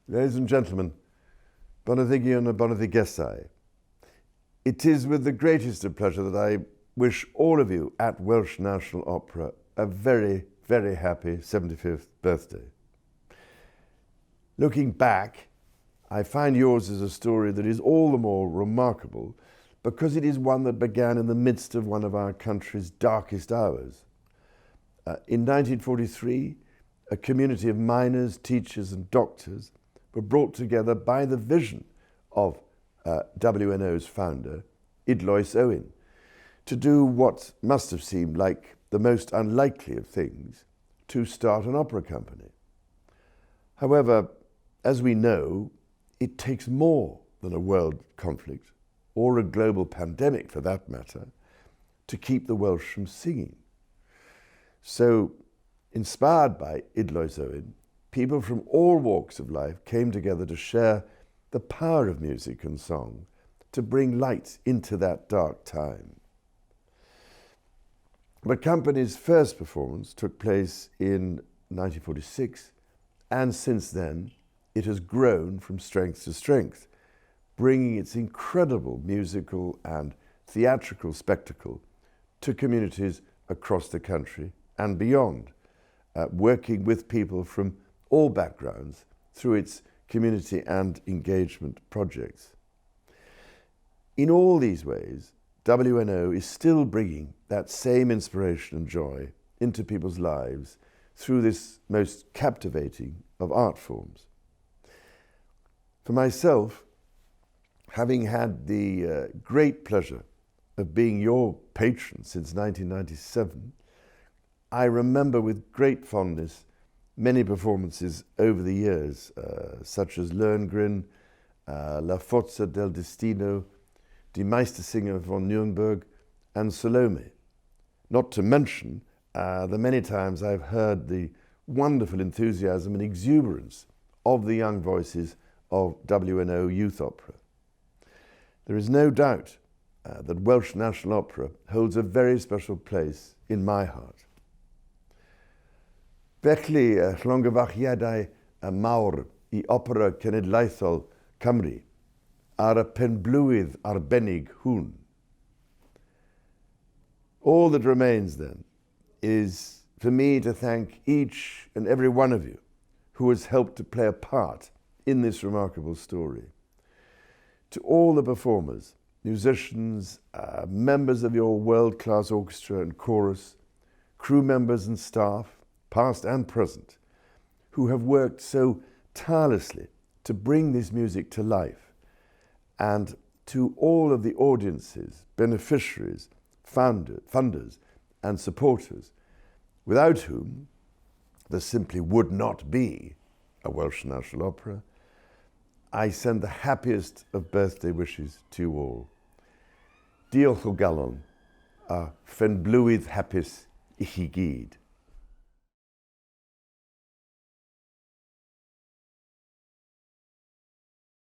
Ladies and gentlemen, Bonaddigion and Bonaddigesai. It is with the greatest of pleasure that I wish all of you at Welsh National Opera a very, very happy 75th birthday. Looking back, I find yours is a story that is all the more remarkable because it is one that began in the midst of one of our country's darkest hours. In 1943, a community of miners, teachers and doctors were brought together by the vision of WNO's founder, Idlois Owen, to do what must have seemed like the most unlikely of things, to start an opera company. However, as we know, it takes more than a world conflict, or a global pandemic for that matter, to keep the Welsh from singing. So, inspired by Idlois Owen, people from all walks of life came together to share the power of music and song to bring light into that dark time. The company's first performance took place in 1946, and since then it has grown from strength to strength, bringing its incredible musical and theatrical spectacle to communities across the country and beyond, working with people from all backgrounds through its community and engagement projects. In all these ways, WNO is still bringing that same inspiration and joy into people's lives through this most captivating of art forms. For myself, having had the great pleasure of being your patron since 1997, I remember with great fondness many performances over the years, such as Lohengrin, La Forza del Destino, Die Meistersinger von Nürnberg, and Salome. Not to mention the many times I've heard the wonderful enthusiasm and exuberance of the young voices of WNO Youth Opera. There is no doubt that Welsh National Opera holds a very special place in my heart. Felly, llongyfarchiadau mawr I Opera Cenedlaethol Cymru ar y penblwydd arbennig hwn. All that remains then is for me to thank each and every one of you who has helped to play a part in this remarkable story. To all the performers, musicians, members of your world-class orchestra and chorus, crew members and staff, past and present, who have worked so tirelessly to bring this music to life, and to all of the audiences, beneficiaries, funders and supporters, without whom there simply would not be a Welsh National Opera, I send the happiest of birthday wishes to you all. Diolch o galon, a penblwydd hapus I chi gyd.